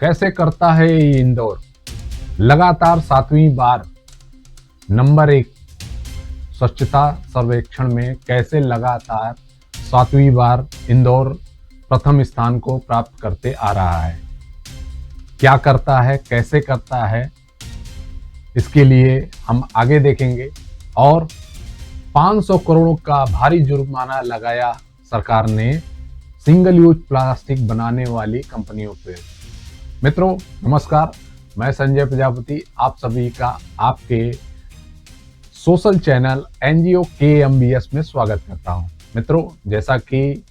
कैसे करता है ये इंदौर? लगातार 7वीं बार नंबर 1 स्वच्छता सर्वेक्षण में कैसे लगातार 7वीं बार इंदौर प्रथम स्थान को प्राप्त करते आ रहा है? क्या करता है, कैसे करता है, इसके लिए हम आगे देखेंगे। और 500 करोड़ का भारी जुर्माना लगाया सरकार ने सिंगल यूज प्लास्टिक बनाने वाली कंपनियों पे। मित्रों नमस्कार, मैं संजय प्रजापति आप सभी का आपके सोशल चैनल एनजीओ KMBS में स्वागत करता हूं। मित्रों, जैसा कि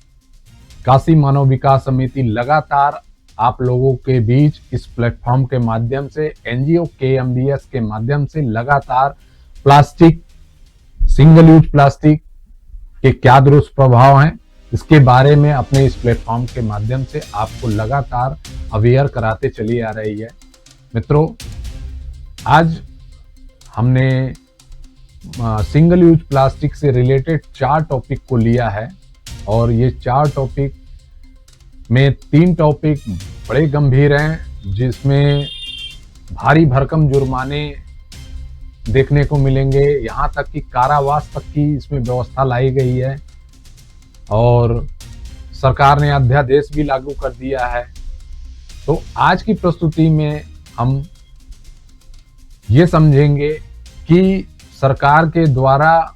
काशी मानव विकास समिति लगातार आप लोगों के बीच इस प्लेटफॉर्म के माध्यम से एनजीओ KMBS के माध्यम से लगातार प्लास्टिक, सिंगल यूज प्लास्टिक के क्या दुष्प्रभाव हैं, इसके बारे में अपने इस प्लेटफॉर्म के माध्यम से आपको लगातार अवेयर कराते चली आ रही है। मित्रों, आज हमने सिंगल यूज प्लास्टिक से रिलेटेड 4 टॉपिक को लिया है और ये 4 टॉपिक में 3 टॉपिक बड़े गंभीर हैं, जिसमें भारी भरकम जुर्माने देखने को मिलेंगे। यहाँ तक कि कारावास तक की इसमें व्यवस्था लाई गई है और सरकार ने अध्यादेश भी लागू कर दिया है। तो आज की प्रस्तुति में हम ये समझेंगे कि सरकार के द्वारा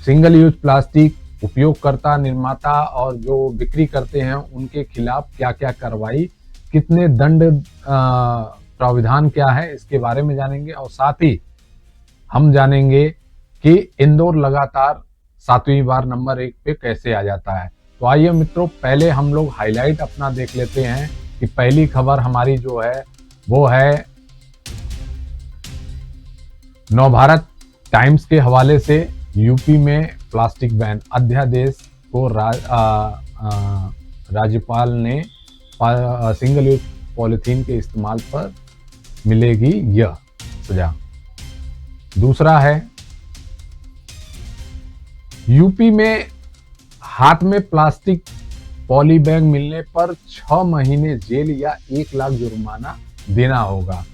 सिंगल यूज प्लास्टिक उपयोगकर्ता, निर्माता और जो बिक्री करते हैं उनके खिलाफ क्या क्या कार्रवाई, कितने दंड प्राविधान क्या है, इसके बारे में जानेंगे। और साथ ही हम जानेंगे कि इंदौर लगातार 7वीं बार नंबर 1 पे कैसे आ जाता है। तो आइए मित्रों, पहले हम लोग हाईलाइट अपना देख लेते हैं कि पहली खबर हमारी जो है वो है नवभारत टाइम्स के हवाले से। यूपी में प्लास्टिक बैन अध्यादेश को राज्यपाल ने सिंगल यूज पॉलिथीन के इस्तेमाल पर मिलेगी यह सजा। दूसरा है यूपी में हाथ में प्लास्टिक पॉली बैग मिलने पर 6 महीने जेल या 1 लाख जुर्माना देना होगा।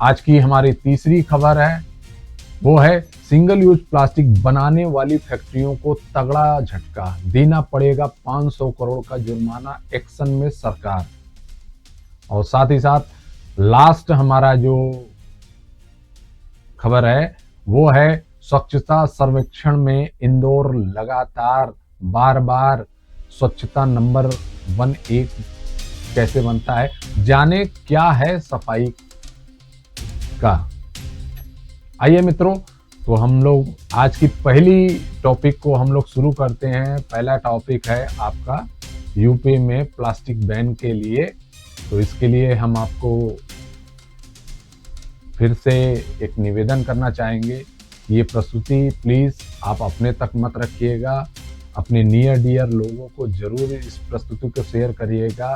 आज की हमारी तीसरी खबर है वो है सिंगल यूज प्लास्टिक बनाने वाली फैक्ट्रियों को तगड़ा झटका, देना पड़ेगा 500 करोड़ का जुर्माना, एक्शन में सरकार। और साथ ही साथ लास्ट हमारा जो खबर है वो है स्वच्छता सर्वेक्षण में इंदौर लगातार बार बार स्वच्छता नंबर 1 कैसे बनता है, जाने क्या है सफाई का। आइए मित्रों, तो हम लोग आज की पहली टॉपिक को हम लोग शुरू करते हैं। पहला टॉपिक है आपका यूपी में प्लास्टिक बैन के लिए। तो इसके लिए हम आपको फिर से एक निवेदन करना चाहेंगे, ये प्रस्तुति प्लीज आप अपने तक मत रखिएगा, अपने नियर डियर लोगों को जरूर इस प्रस्तुति को शेयर करिएगा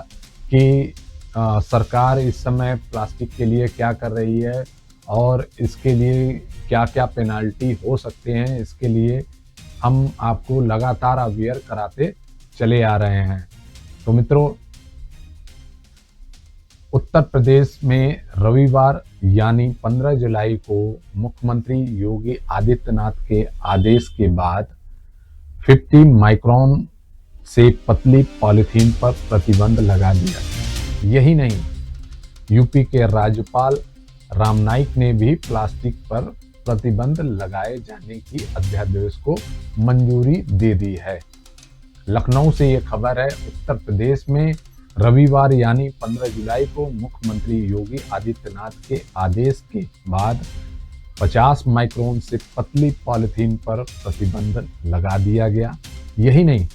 कि सरकार इस समय प्लास्टिक के लिए क्या कर रही है और इसके लिए क्या क्या पेनाल्टी हो सकते हैं। इसके लिए हम आपको लगातार अवेयर कराते चले आ रहे हैं। तो मित्रों, उत्तर प्रदेश में रविवार यानी 15 जुलाई को मुख्यमंत्री योगी आदित्यनाथ के आदेश के बाद 50 माइक्रोन से पतली पॉलिथीन पर प्रतिबंध लगा दिया। यही नहीं, यूपी के राज्यपाल राम नाईक ने भी प्लास्टिक पर प्रतिबंध लगाए जाने की अध्यादेश को मंजूरी दे दी है। लखनऊ से ये खबर है, उत्तर प्रदेश में रविवार यानी 15 जुलाई को मुख्यमंत्री योगी आदित्यनाथ के आदेश के बाद 50 माइक्रोन से पतली पॉलिथीन पर प्रतिबंध लगा दिया गया। यही नहीं,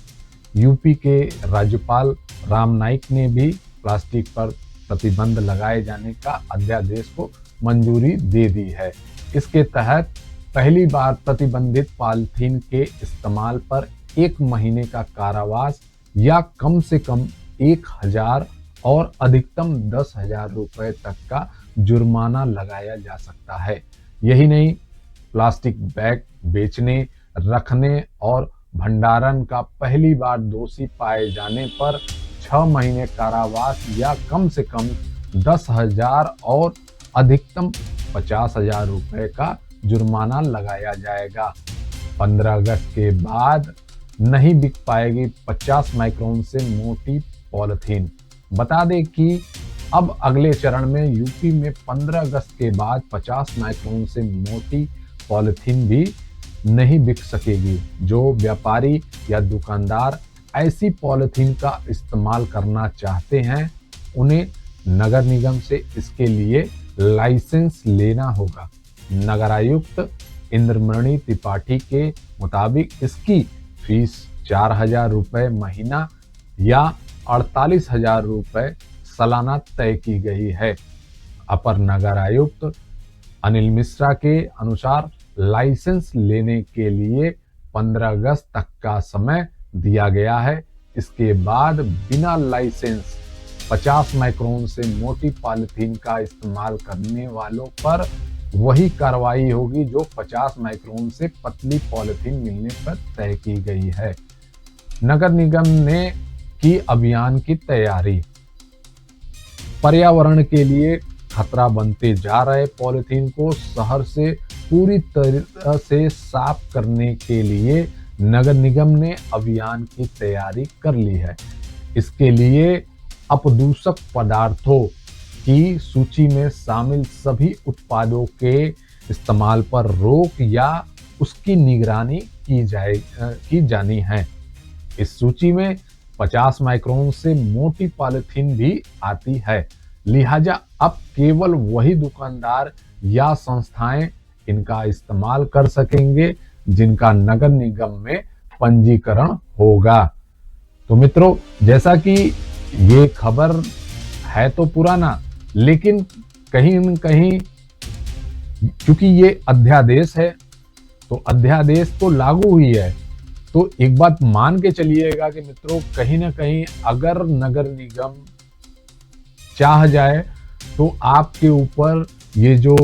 यूपी के राज्यपाल राम नाईक ने भी प्लास्टिक पर प्रतिबंध लगाए जाने का अध्यादेश को मंजूरी दे दी है। इसके तहत पहली बार प्रतिबंधित पॉलिथीन के इस्तेमाल पर 1 महीने का कारावास या कम से कम 1000 और अधिकतम 10,000 रुपए तक का जुर्माना लगाया जा सकता है। यही नहीं, प्लास्टिक बैग बेचने, रखने और भंडारण का पहली बार दोषी पाए जाने पर 6 महीने कारावास या कम से कम 10,000 और अधिकतम 50,000 रुपए का जुर्माना लगाया जाएगा। 15 अगस्त के बाद नहीं बिक पाएगी 50 माइक्रोन से मोटी पॉलिथीन। बता दें कि अब अगले चरण में यूपी में 15 अगस्त के बाद 50 माइक्रोन से मोटी पॉलिथीन भी नहीं बिक सकेगी। जो व्यापारी या दुकानदार ऐसी पॉलिथीन का इस्तेमाल करना चाहते हैं, उन्हें नगर निगम से इसके लिए लाइसेंस लेना होगा। नगर आयुक्त इंद्रमणि त्रिपाठी के मुताबिक इसकी फीस 4,000 रुपए महीना या 48,000 रुपए सालाना तय की गई है। अपर नगर आयुक्त अनिल मिश्रा के अनुसार लाइसेंस लेने के लिए 15 अगस्त तक का समय दिया गया है। इसके बाद बिना लाइसेंस 50 माइक्रोन से मोटी पॉलिथीन का इस्तेमाल करने वालों पर वही कार्रवाई होगी जो 50 माइक्रोन से पतली पॉलिथीन मिलने पर तय की गई है। नगर निगम ने की अभियान की तैयारी। पर्यावरण के लिए खतरा बनते जा रहे पॉलिथीन को शहर से पूरी तरह से साफ करने के लिए नगर निगम ने अभियान की तैयारी कर ली है। इसके लिए अपदूषक पदार्थों की सूची में शामिल सभी उत्पादों के इस्तेमाल पर रोक या उसकी निगरानी की जानी है। इस सूची में 50 माइक्रोन से मोटी पॉलिथीन भी आती है। लिहाजा अब केवल वही दुकानदार या संस्थाएं इनका इस्तेमाल कर सकेंगे जिनका नगर निगम में पंजीकरण होगा। तो मित्रों, जैसा कि ये खबर है तो पुराना, लेकिन कहीं न कहीं क्योंकि ये अध्यादेश है तो अध्यादेश तो लागू हुई है, तो एक बात मान के चलिएगा कि मित्रों कहीं ना कहीं अगर नगर निगम चाह जाए तो आपके ऊपर ये जो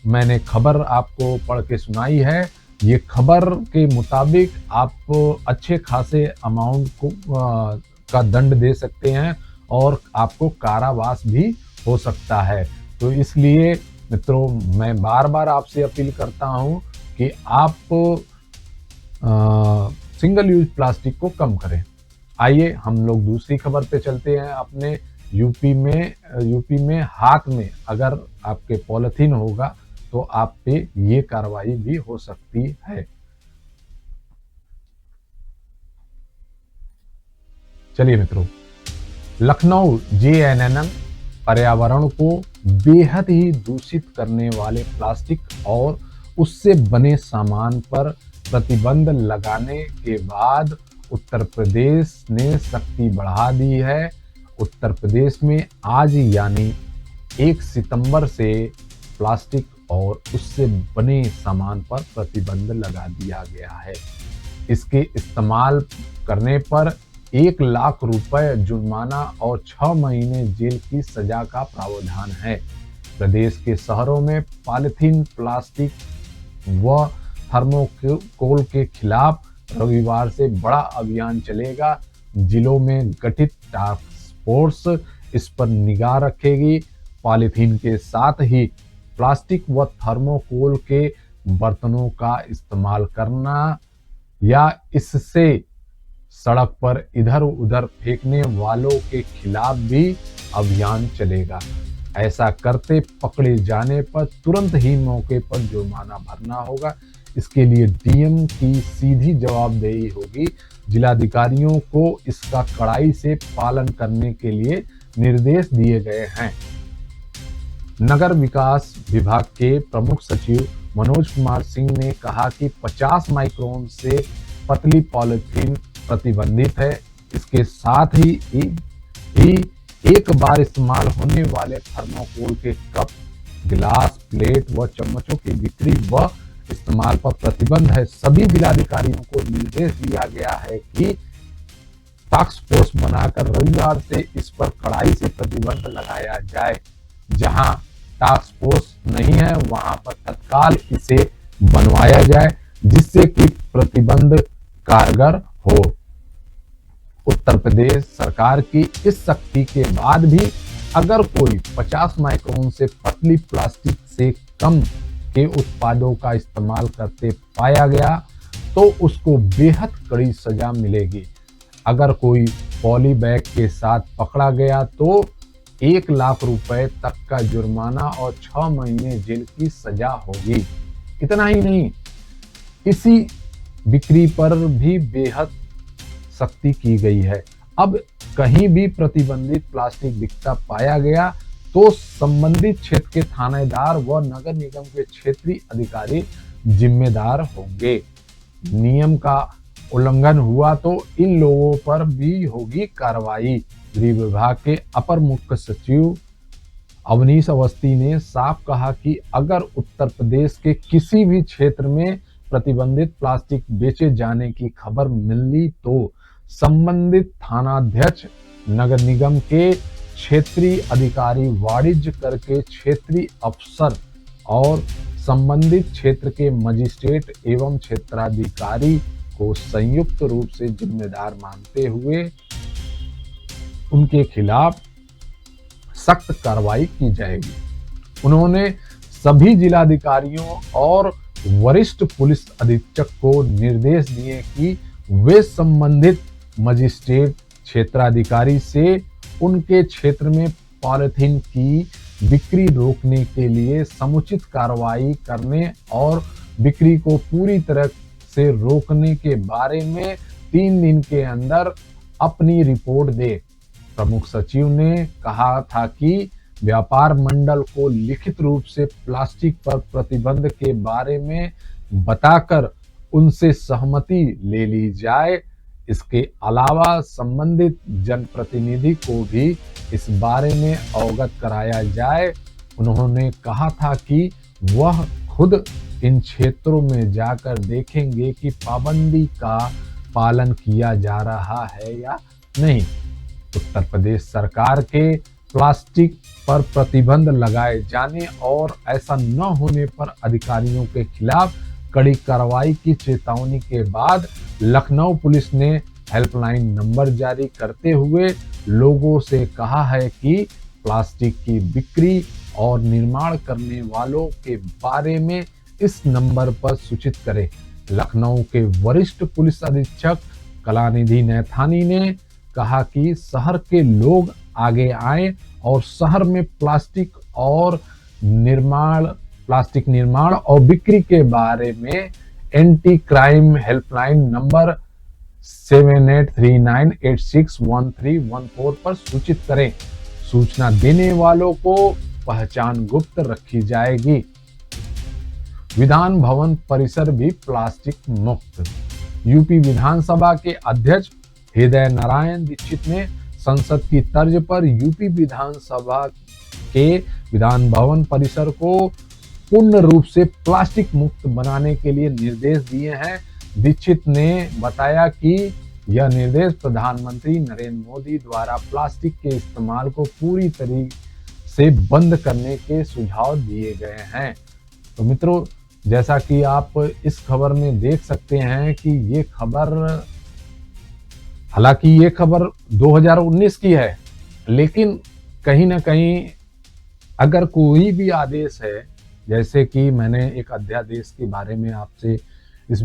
मैंने खबर आपको पढ़ के सुनाई है, ये खबर के मुताबिक आप अच्छे खासे अमाउंट को का दंड दे सकते हैं और आपको कारावास भी हो सकता है। तो इसलिए मित्रों मैं बार बार आपसे अपील करता हूं कि आप सिंगल यूज प्लास्टिक को कम करें। आइए हम लोग दूसरी खबर पे चलते हैं। अपने यूपी में हाथ में अगर आपके पॉलिथीन होगा तो आप पे ये कार्रवाई भी हो सकती है। चलिए मित्रों, लखनऊ जेएनएन पर्यावरण को बेहद ही दूषित करने वाले प्लास्टिक और उससे बने सामान पर प्रतिबंध लगाने के बाद उत्तर प्रदेश ने सख्ती बढ़ा दी है। उत्तर प्रदेश में आज यानी 1 सितंबर से प्लास्टिक और उससे बने सामान पर प्रतिबंध लगा दिया गया है। इसके इस्तेमाल करने पर 1 लाख रुपए जुर्माना और 6 महीने जेल की सजा का प्रावधान है। प्रदेश के शहरों में पॉलिथीन, प्लास्टिक व थर्मोकोल के खिलाफ रविवार से बड़ा अभियान चलेगा। जिलों में गठित टास्क फोर्स इस पर निगाह रखेगी। पॉलिथीन के साथ ही प्लास्टिक व थर्मोकोल के बर्तनों का इस्तेमाल करना या इससे सड़क पर इधर उधर फेंकने वालों के खिलाफ भी अभियान चलेगा। ऐसा करते पकड़े जाने पर तुरंत ही मौके पर जुर्माना भरना होगा। इसके लिए डीएम की सीधी जवाबदेही होगी। जिलाधिकारियों को इसका कड़ाई से पालन करने के लिए निर्देश दिए गए हैं। नगर विकास विभाग के प्रमुख सचिव मनोज कुमार सिंह ने कहा कि 50 माइक्रोन से पतली पॉलिथीन प्रतिबंधित है। इसके साथ ही एक बार इस्तेमाल होने वाले थर्मोकोल के कप, गिलास, प्लेट व चम्मचों की बिक्री व इस्तेमाल पर प्रतिबंध है। सभी जिलाधिकारियों को निर्देश दिया गया है कि टास्क फोर्स बनाकर रविवार से इस पर कड़ाई से प्रतिबंध लगाया जाए। जहां टास्क फोर्स नहीं है वहां पर तत्काल इसे बनवाया जाए जिससे कि प्रतिबंध कारगर हो। उत्तर प्रदेश सरकार की इस सख्ती के बाद भी अगर कोई 50 माइक्रोन से पतली प्लास्टिक से कम के उत्पादों का इस्तेमाल करते पाया गया तो उसको बेहद कड़ी सजा मिलेगी। अगर कोई पॉली बैग के साथ पकड़ा गया तो 1 लाख रुपए तक का जुर्माना और 6 महीने जेल की सजा होगी। इतना ही नहीं, इसी बिक्री पर भी बेहद सख्ती की गई है। अब कहीं भी प्रतिबंधित प्लास्टिक बिकता पाया गया तो संबंधित क्षेत्र के थानेदार व नगर निगम के क्षेत्रीय अधिकारी जिम्मेदार होंगे। नियम का उल्लंघन हुआ तो इन लोगों पर भी होगी कार्रवाई। गृह विभाग के अपर मुख्य सचिव अवनीश अवस्थी ने साफ कहा कि अगर उत्तर प्रदेश के किसी भी क्षेत्र में प्रतिबंधित प्लास्टिक बेचे जाने की खबर मिली तो संबंधित थानाध्यक्ष, नगर निगम के क्षेत्रीय अधिकारी, वाणिज्य कर के क्षेत्रीय अफसर और संबंधित क्षेत्र के मजिस्ट्रेट एवं क्षेत्राधिकारी को संयुक्त रूप से जिम्मेदार मानते हुए उनके खिलाफ सख्त कार्रवाई की जाएगी। उन्होंने सभी जिलाधिकारियों और वरिष्ठ पुलिस अधीक्षक को निर्देश दिए कि वे संबंधित मजिस्ट्रेट, क्षेत्राधिकारी से उनके क्षेत्र में पॉलिथीन की बिक्री रोकने के लिए समुचित कार्रवाई करने और बिक्री को पूरी तरह से रोकने के बारे में 3 दिन के अंदर अपनी रिपोर्ट दे। प्रमुख सचिव ने कहा था कि व्यापार मंडल को लिखित रूप से प्लास्टिक पर प्रतिबंध के बारे में बताकर उनसे सहमति ले ली जाए। इसके अलावा संबंधित जनप्रतिनिधि को भी इस बारे में अवगत कराया जाए। उन्होंने कहा था कि वह खुद इन क्षेत्रों में जाकर देखेंगे कि पाबंदी का पालन किया जा रहा है या नहीं। उत्तर प्रदेश सरकार के प्लास्टिक पर प्रतिबंध लगाए जाने और ऐसा न होने पर अधिकारियों के खिलाफ कड़ी कार्रवाई की चेतावनी के बाद लखनऊ पुलिस ने हेल्पलाइन नंबर जारी करते हुए लोगों से कहा है कि प्लास्टिक की बिक्री और निर्माण करने वालों के बारे में इस नंबर पर सूचित करें। लखनऊ के वरिष्ठ पुलिस अधीक्षक कलानिधि नैथानी ने कहा कि शहर के लोग आगे आएं और शहर में प्लास्टिक निर्माण और बिक्री के बारे में एंटी क्राइम हेल्पलाइन नंबर 7839861314 पर सूचित करें। सूचना देने वालों को पहचान गुप्त रखी जाएगी। विधान भवन परिसर भी प्लास्टिक मुक्त। यूपी विधानसभा के अध्यक्ष हृदय नारायण दीक्षित ने संसद की तर्ज पर यूपी विधानसभा के विधान भवन परिसर को पूर्ण रूप से प्लास्टिक मुक्त बनाने के लिए निर्देश दिए हैं। दीक्षित ने बताया कि यह निर्देश प्रधानमंत्री नरेंद्र मोदी द्वारा प्लास्टिक के इस्तेमाल को पूरी तरीके से बंद करने के सुझाव दिए गए हैं। तो मित्रों, जैसा कि आप इस खबर में देख सकते हैं कि ये खबर, हालांकि ये खबर 2019 की है, लेकिन कहीं ना कहीं अगर कोई भी आदेश है, जैसे कि मैंने एक अध्यादेश के बारे में आपसे इस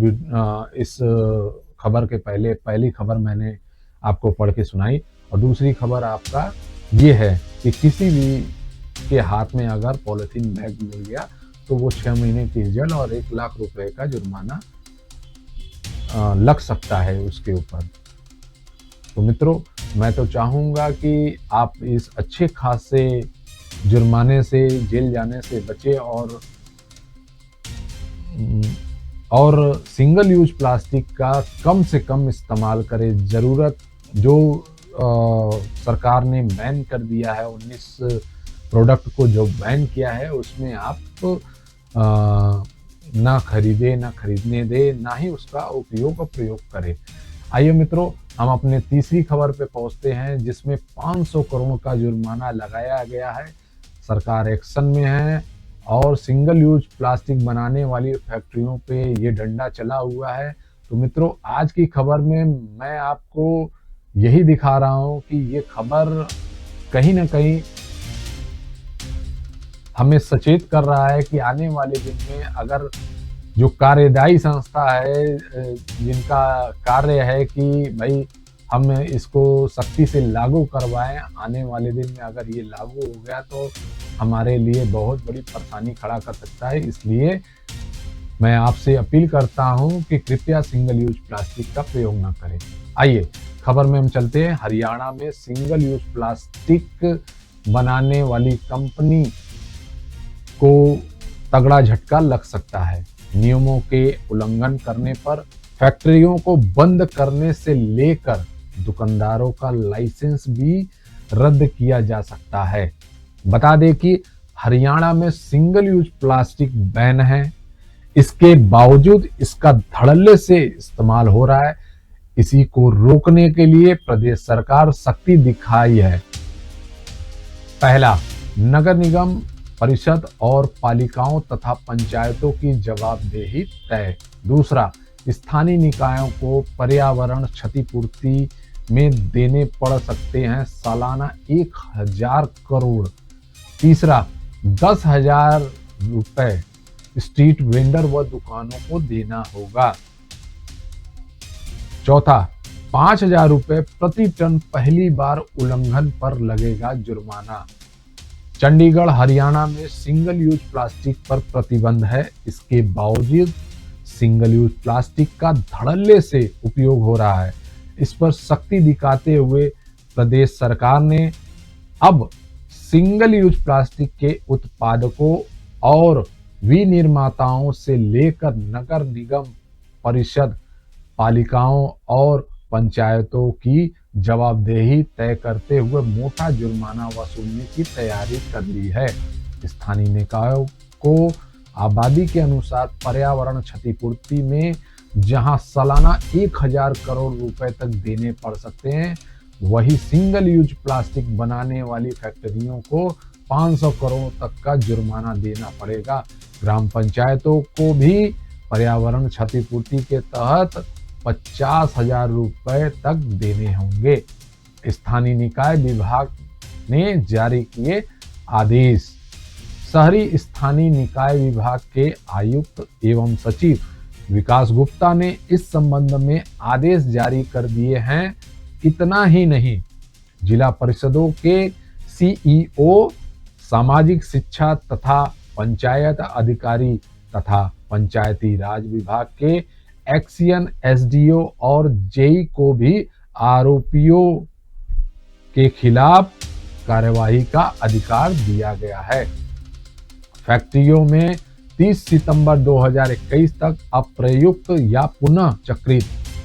खबर के पहली खबर मैंने आपको पढ़ के सुनाई, और दूसरी खबर आपका ये है कि किसी भी के हाथ में अगर पॉलिथीन बैग मिल गया तो वो 6 महीने की जेल और 1 लाख रुपए का जुर्माना लग सकता है उसके ऊपर। तो मित्रों, मैं तो चाहूँगा कि आप इस अच्छे खासे जुर्माने से, जेल जाने से बचे और सिंगल यूज प्लास्टिक का कम से कम इस्तेमाल करें। ज़रूरत जो सरकार ने बैन कर दिया है, 19 प्रोडक्ट को जो बैन किया है, उसमें आप ना खरीदे, ना खरीदने दे, ना ही उसका उपयोग और प्रयोग करें। आइए मित्रों, हम अपने तीसरी खबर पे पहुंचते हैं, जिसमें 500 करोड़ का जुर्माना लगाया गया है। सरकार एक्शन में है और सिंगल यूज प्लास्टिक बनाने वाली फैक्ट्रियों पे ये डंडा चला हुआ है। तो मित्रों, आज की खबर में मैं आपको यही दिखा रहा हूँ कि ये खबर कहीं ना कहीं हमें सचेत कर रहा है कि आने वाले दिन में अगर जो कार्यदायी संस्था है, जिनका कार्य है कि भाई हम इसको सख्ती से लागू करवाएं, आने वाले दिन में अगर ये लागू हो गया तो हमारे लिए बहुत बड़ी परेशानी खड़ा कर सकता है। इसलिए मैं आपसे अपील करता हूं कि कृपया सिंगल यूज प्लास्टिक का प्रयोग ना करें। आइए खबर में हम चलते हैं। हरियाणा में सिंगल यूज प्लास्टिक बनाने वाली कंपनी को तगड़ा झटका लग सकता है। नियमों के उल्लंघन करने पर फैक्ट्रियों को बंद करने से लेकर दुकानदारों का लाइसेंस भी रद्द किया जा सकता है। बता दें कि हरियाणा में सिंगल यूज प्लास्टिक बैन है, इसके बावजूद इसका धड़ल्ले से इस्तेमाल हो रहा है। इसी को रोकने के लिए प्रदेश सरकार सख्ती दिखाई है। पहला, नगर निगम परिषद और पालिकाओं तथा पंचायतों की जवाबदेही तय। दूसरा, स्थानीय निकायों को पर्यावरण क्षतिपूर्ति में देने पड़ सकते हैं सालाना 1,000 करोड़। तीसरा, 10,000 रुपए स्ट्रीट वेंडर व दुकानों को देना होगा। चौथा, 5,000 रुपए प्रति टन पहली बार उल्लंघन पर लगेगा जुर्माना। चंडीगढ़ हरियाणा में सिंगल यूज प्लास्टिक पर प्रतिबंध है, इसके बावजूद सिंगल यूज प्लास्टिक का धड़ल्ले से उपयोग हो रहा है। इस पर सख्ती दिखाते हुए प्रदेश सरकार ने अब सिंगल यूज प्लास्टिक के उत्पादकों और विनिर्माताओं से लेकर नगर निगम परिषद, पालिकाओं और पंचायतों की जवाबदेही तय करते हुए मोटा जुर्माना वसूलने की तैयारी कर ली है। स्थानीय निकायों को आबादी के अनुसार पर्यावरण क्षतिपूर्ति में जहां सालाना 1,000 करोड़ रुपए तक देने पड़ सकते हैं, वही सिंगल यूज प्लास्टिक बनाने वाली फैक्ट्रियों को 500 करोड़ तक का जुर्माना देना पड़ेगा। ग्राम पंचायतों को भी पर्यावरण क्षतिपूर्ति के तहत 50,000 रुपए तक देने होंगे। स्थानीय निकाय विभाग ने जारी किए आदेश। शहरी स्थानीय निकाय विभाग के आयुक्त एवं सचिव विकास गुप्ता ने इस संबंध में आदेश जारी कर दिए हैं। इतना ही नहीं, जिला परिषदों के सीईओ, सामाजिक शिक्षा तथा पंचायत अधिकारी तथा पंचायती राज विभाग के एक्सियन एसडीओ और जेई को भी आरोपियों के खिलाफ कार्यवाही का अधिकार दिया गया है। फैक्ट्रियों में 30 सितंबर 2021 तक अप्रयुक्त या पुनः चक्रित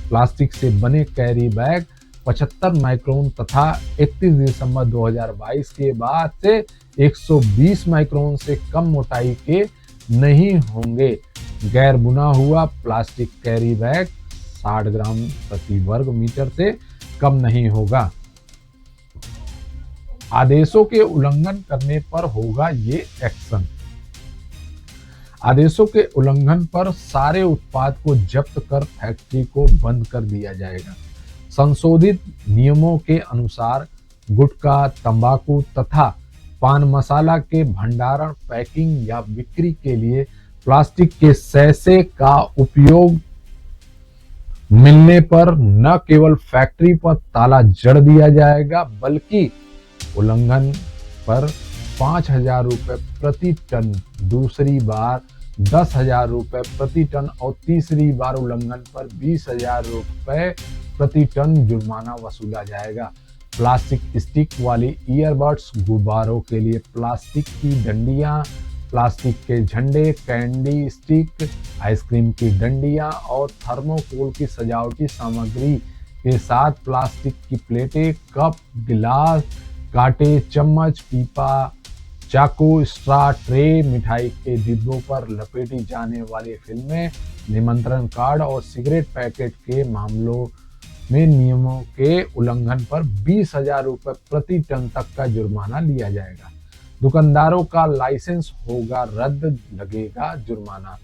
प्लास्टिक से बने कैरी बैग 75 माइक्रोन तथा 31 दिसंबर 2022 के बाद से 120 माइक्रोन से कम मोटाई के नहीं होंगे। गैर बुना हुआ प्लास्टिक कैरी बैग 60 ग्राम प्रति वर्ग मीटर से कम नहीं होगा। आदेशों के उल्लंघन करने पर होगा ये एक्शन। आदेशों के उल्लंघन पर सारे उत्पाद को जब्त कर फैक्ट्री को बंद कर दिया जाएगा। संशोधित नियमों के अनुसार गुटखा, तंबाकू तथा पान मसाला के भंडारण, पैकिंग या बिक्री के लिए प्लास्टिक के सैशे का उपयोग मिलने पर न केवल फैक्ट्री पर ताला जड़ दिया जाएगा, बल्कि उल्लंघन पर 5,000 रुपए प्रति टन, दूसरी बार 10,000 रुपए प्रति टन और तीसरी बार उल्लंघन पर 20,000 रुपए प्रति टन जुर्माना वसूला जाएगा। प्लास्टिक स्टिक वाली ईयरबड्स, गुब्बारों के लिए प्लास्टिक की डंडियां, प्लास्टिक के झंडे, कैंडी स्टिक, आइसक्रीम की डंडियां और थर्मोकोल की सजावटी सामग्री के साथ प्लास्टिक की प्लेटें, कप, गिलास, कांटे, चम्मच, पीपा, चाकू, स्ट्रा, ट्रे, मिठाई के डिब्बों पर लपेटी जाने वाली फिल्में, निमंत्रण कार्ड और सिगरेट पैकेट के मामलों में नियमों के उल्लंघन पर 20,000 रुपए प्रति टन तक का जुर्माना लिया जाएगा। दुकानदारों का लाइसेंस होगा रद्द, लगेगा जुर्माना।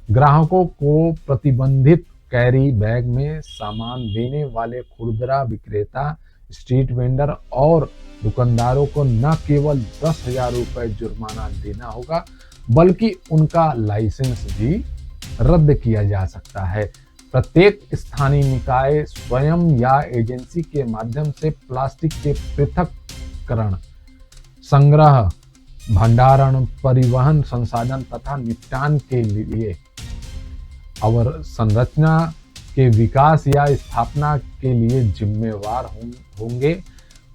ग्राहकों को प्रतिबंधित कैरी बैग में सामान देने वाले खुदरा विक्रेता, स्ट्रीट वेंडर और दुकानदारों को न केवल 10,000 रुपए जुर्माना देना होगा, बल्कि उनका लाइसेंस भी रद्द किया जा सकता है। प्रत्येक स्थानीय निकाय स्वयं या एजेंसी के माध्यम से प्लास्टिक के पृथक्करण, संग्रह, भंडारण, परिवहन, संसाधन तथा निपटान के लिए अवसंरचना के विकास या स्थापना के लिए जिम्मेवार होंगे।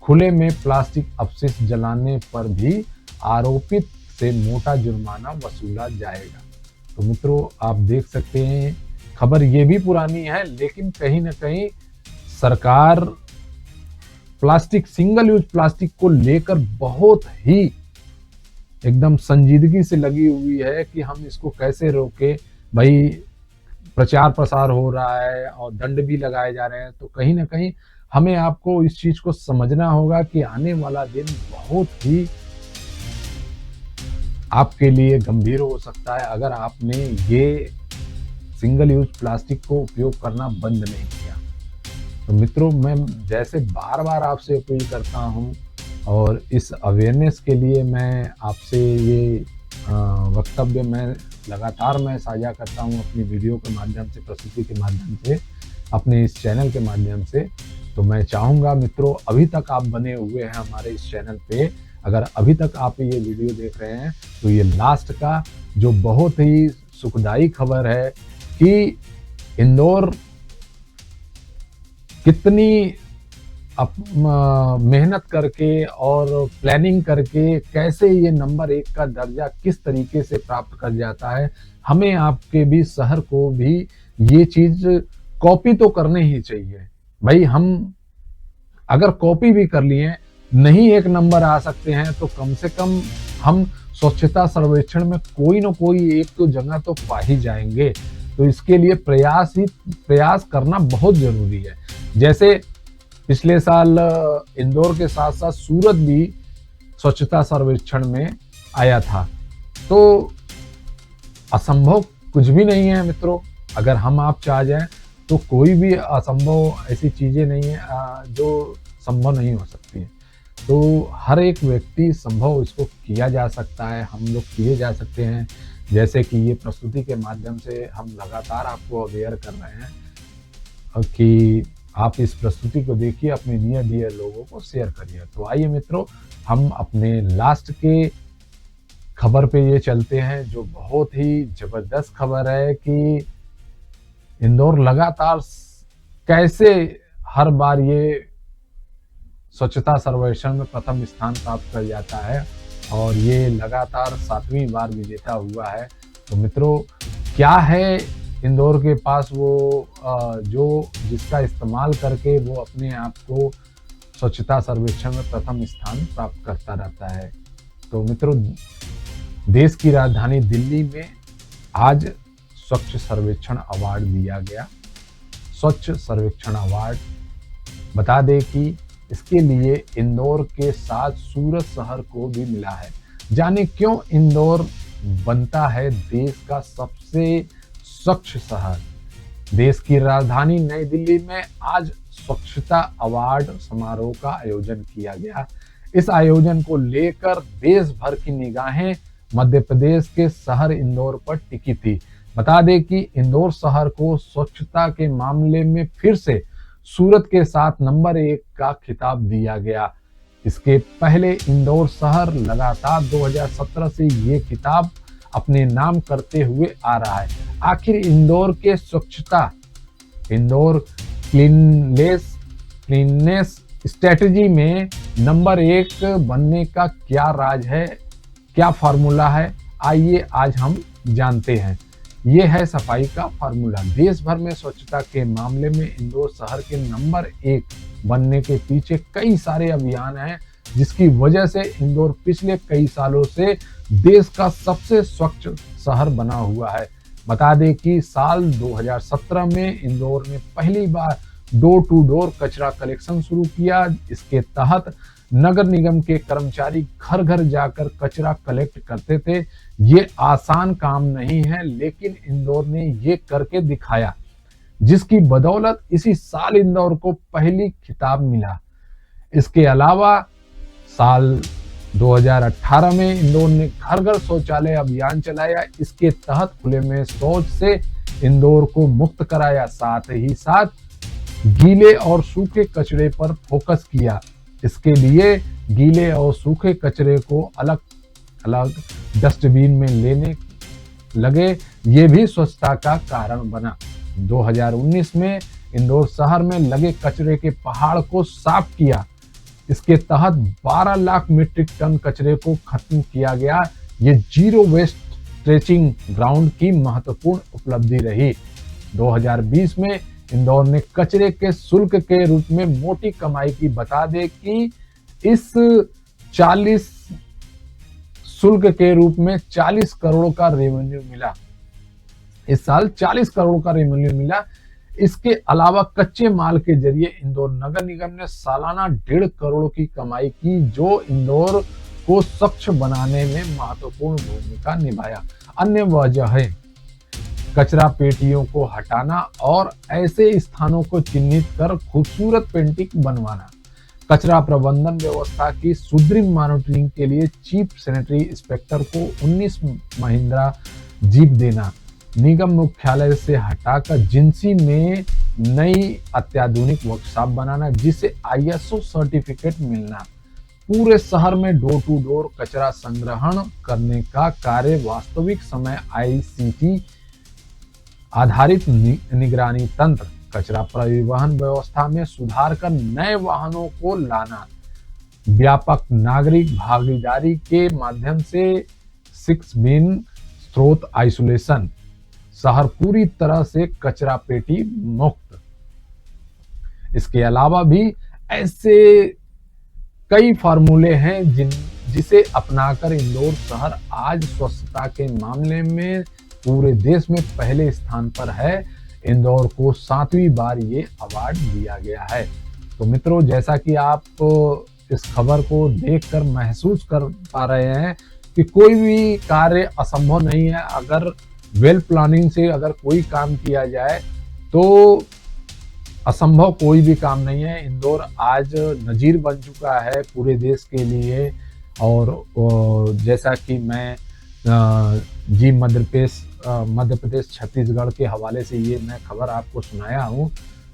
खुले में प्लास्टिक अपशिष्ट जलाने पर भी आरोपित से मोटा जुर्माना वसूला जाएगा। तो मित्रों, आप देख सकते हैं, खबर ये भी पुरानी है, लेकिन कहीं ना कहीं सरकार प्लास्टिक, सिंगल यूज प्लास्टिक को लेकर बहुत ही एकदम संजीदगी से लगी हुई है कि हम इसको कैसे रोके। भाई, प्रचार प्रसार हो रहा है और दंड भी लगाए जा रहे हैं, तो कहीं ना कहीं हमें आपको इस चीज को समझना होगा कि आने वाला दिन बहुत ही आपके लिए गंभीर हो सकता है अगर आपने ये सिंगल यूज प्लास्टिक को उपयोग करना बंद नहीं किया। तो मित्रों, मैं जैसे बार बार आपसे अपील करता हूं और इस अवेयरनेस के लिए मैं आपसे ये वक्तव्य मैं लगातार साझा करता हूं अपनी वीडियो के माध्यम से, प्रस्तुति के माध्यम से, अपने इस चैनल के माध्यम से। तो मैं चाहूँगा मित्रों, अभी तक आप बने हुए हैं हमारे इस चैनल पे, अगर अभी तक आप ये वीडियो देख रहे हैं तो ये लास्ट का जो बहुत ही सुखदायी खबर है कि इंदौर कितनी मेहनत करके और प्लानिंग करके कैसे ये नंबर 1 का दर्जा किस तरीके से प्राप्त कर जाता है। हमें आपके भी शहर को भी ये चीज कॉपी तो करनी ही चाहिए। भाई, हम अगर कॉपी भी कर लिए, नहीं 1 नंबर आ सकते हैं, तो कम से कम हम स्वच्छता सर्वेक्षण में कोई ना कोई एक तो जगह तो पा ही जाएंगे। तो इसके लिए प्रयास करना बहुत जरूरी है। जैसे पिछले साल इंदौर के साथ साथ सूरत भी स्वच्छता सर्वेक्षण में आया था। तो असंभव कुछ भी नहीं है मित्रों, अगर हम आप चाह जाएं तो कोई भी असंभव ऐसी चीजें नहीं है जो संभव नहीं हो सकती है। तो हर एक व्यक्ति संभव इसको किया जा सकता है, हम लोग किए जा सकते हैं। जैसे कि ये प्रस्तुति के माध्यम से हम लगातार आपको अवेयर कर रहे हैं कि आप इस प्रस्तुति को देखिए, अपने नियर डियर लोगों को शेयर करिए। तो आइए मित्रों, हम अपने लास्ट के खबर पे ये चलते हैं, जो बहुत ही जबरदस्त खबर है कि इंदौर लगातार कैसे हर बार ये स्वच्छता सर्वेक्षण में प्रथम स्थान प्राप्त कर जाता है और ये लगातार 7वीं बार विजेता हुआ है। तो मित्रों, क्या है इंदौर के पास वो जो जिसका इस्तेमाल करके वो अपने आप को स्वच्छता सर्वेक्षण में प्रथम स्थान प्राप्त करता रहता है। तो मित्रों, देश की राजधानी दिल्ली में आज स्वच्छ सर्वेक्षण अवार्ड दिया गया। स्वच्छ सर्वेक्षण अवार्ड, बता दें कि इसके लिए इंदौर के साथ सूरत शहर को भी मिला है। जाने क्यों इंदौर बनता है देश का सबसे स्वच्छ शहर। देश की राजधानी नई दिल्ली में आज स्वच्छता अवार्ड समारोह का आयोजन किया गया। इस आयोजन को लेकर देश भर की निगाहें मध्य प्रदेश के शहर इंदौर पर टिकी थी। बता दें कि इंदौर शहर को स्वच्छता के मामले में फिर से सूरत के साथ नंबर 1 का खिताब दिया गया। इसके पहले इंदौर शहर लगातार 2017 से ये खिताब अपने नाम करते हुए आ रहा है। आखिर इंदौर के स्वच्छता, इंदौर क्लीननेस स्ट्रेटजी में नंबर 1 बनने का क्या राज है, क्या फार्मूला है, आइए आज हम जानते हैं। ये है सफाई का फार्मूला। देश भर में स्वच्छता के मामले में इंदौर शहर के नंबर 1 बनने के पीछे कई सारे अभियान हैं, जिसकी वजह से इंदौर पिछले कई सालों से देश का सबसे स्वच्छ शहर बना हुआ है। बता दें कि साल 2017 में इंदौर ने पहली बार डोर टू डोर कचरा कलेक्शन शुरू किया। इसके तहत नगर निगम के कर्मचारी घर घर जाकर कचरा कलेक्ट करते थे। ये आसान काम नहीं है, लेकिन इंदौर ने ये करके दिखाया, जिसकी बदौलत इसी साल इंदौर को पहली खिताब मिला। इसके अलावा साल 2018 में इंदौर ने घर घर शौचालय अभियान चलाया। इसके तहत खुले में शौच से इंदौर को मुक्त कराया, साथ ही साथ गीले और सूखे कचरे पर फोकस किया। इसके लिए गीले और सूखे कचरे को अलग अलग डस्टबिन में लेने लगे, ये भी स्वच्छता का कारण बना। 2019 में इंदौर शहर में लगे कचरे के पहाड़ को साफ किया। इसके तहत 12 लाख मीट्रिक टन कचरे को खत्म किया गया। ये जीरो वेस्ट ट्रेचिंग ग्राउंड की महत्वपूर्ण उपलब्धि रही। 2020 में इंदौर ने कचरे के शुल्क के रूप में मोटी कमाई की। बता दें कि इस 40 शुल्क के रूप में 40 करोड़ का रेवेन्यू मिला। इस साल 40 करोड़ का रेवेन्यू मिला। इसके अलावा कच्चे माल के जरिए इंदौर नगर निगम ने सालाना 1.5 करोड़ की कमाई की, जो इंदौर को स्वच्छ बनाने में महत्वपूर्ण भूमिका निभाया। अन्य वजह है कचरा पेटियों को हटाना और ऐसे स्थानों को चिन्हित कर खूबसूरत पेंटिंग बनवाना। कचरा प्रबंधन व्यवस्था की सुदृढ़ मॉनिटरिंग के लिए चीफ सैनिटरी इंस्पेक्टर को 19 महिंद्रा जीप देना। निगम मुख्यालय से हटाकर जिंसी में नई अत्याधुनिक वर्कशॉप बनाना, जिसे ISO सर्टिफिकेट मिलना। पूरे शहर में डोर टू डोर कचरा संग्रहण करने का कार्य, वास्तविक समय ICT आधारित निगरानी तंत्र, कचरा परिवहन व्यवस्था में सुधार कर नए वाहनों को लाना, व्यापक नागरिक भागीदारी के माध्यम से 6 बिन स्रोत आइसोलेशन, शहर पूरी तरह से कचरा पेटी मुक्त। इसके अलावा भी ऐसे कई फार्मूले हैं जिसे अपनाकर इंदौर शहर आज स्वच्छता के मामले में पूरे देश में पहले स्थान पर है। इंदौर को 7वीं बार ये अवार्ड दिया गया है। तो मित्रों, जैसा कि आप इस खबर को देखकर महसूस कर पा रहे हैं कि कोई भी कार्य असंभव नहीं है। अगर वेल प्लानिंग से अगर कोई काम किया जाए तो असंभव कोई भी काम नहीं है। इंदौर आज नजीर बन चुका है पूरे देश के लिए। और जैसा कि मैं जी मध्य प्रदेश छत्तीसगढ़ के हवाले से ये मैं खबर आपको सुनाया हूँ,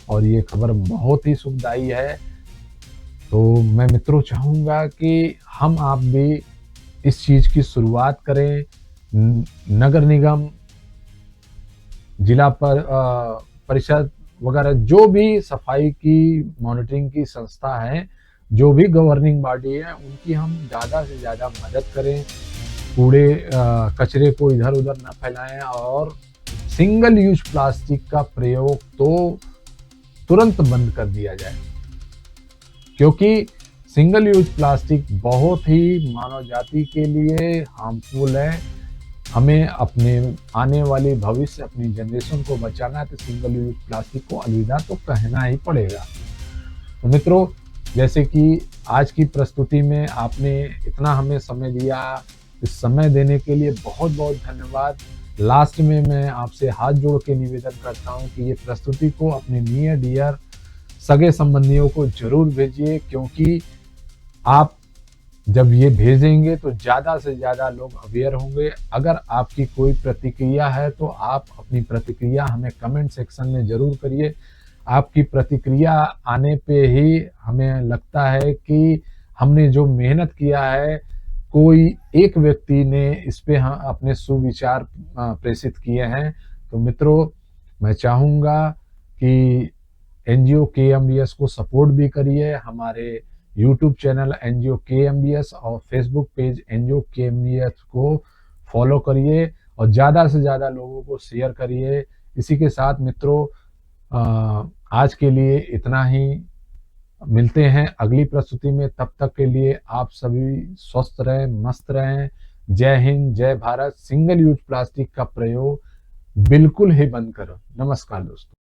और ये खबर बहुत ही सुखदायी है। तो मैं मित्रों चाहूँगा कि हम आप भी इस चीज़ की शुरुआत करें। नगर निगम, जिला परिषद वगैरह जो भी सफाई की मॉनिटरिंग की संस्था है, जो भी गवर्निंग बॉडी है, उनकी हम ज़्यादा से ज़्यादा मदद करें। कूड़े कचरे को इधर उधर न फैलाएं और सिंगल यूज प्लास्टिक का प्रयोग तो तुरंत बंद कर दिया जाए, क्योंकि सिंगल यूज प्लास्टिक बहुत ही मानव जाति के लिए हार्मफुल है। हमें अपने आने वाले भविष्य, अपनी जनरेशन को बचाना है, तो सिंगल यूज प्लास्टिक को अलविदा तो कहना ही पड़ेगा। तो मित्रों, जैसे कि आज की प्रस्तुति में आपने इतना हमें समय दिया, इस समय देने के लिए बहुत बहुत धन्यवाद। लास्ट में मैं आपसे हाथ जोड़ के निवेदन करता हूं कि ये प्रस्तुति को अपने नियर डियर सगे संबंधियों को जरूर भेजिए, क्योंकि आप जब ये भेजेंगे तो ज़्यादा से ज़्यादा लोग अवेयर होंगे। अगर आपकी कोई प्रतिक्रिया है तो आप अपनी प्रतिक्रिया हमें कमेंट सेक्शन में ज़रूर करिए। आपकी प्रतिक्रिया आने पे ही हमें लगता है कि हमने जो मेहनत किया है, कोई एक व्यक्ति ने इस पे अपने सुविचार प्रेषित किए हैं। तो मित्रों, मैं चाहूँगा कि NGO KMBS को सपोर्ट भी करिए। हमारे YouTube चैनल NGO KMBS और Facebook पेज NGO KMBS को फॉलो करिए और ज़्यादा से ज़्यादा लोगों को शेयर करिए। इसी के साथ मित्रों, आज के लिए इतना ही। मिलते हैं अगली प्रस्तुति में। तब तक के लिए आप सभी स्वस्थ रहें, मस्त रहें। जय हिंद, जय भारत। सिंगल यूज प्लास्टिक का प्रयोग बिल्कुल ही बंद करो। नमस्कार दोस्तों।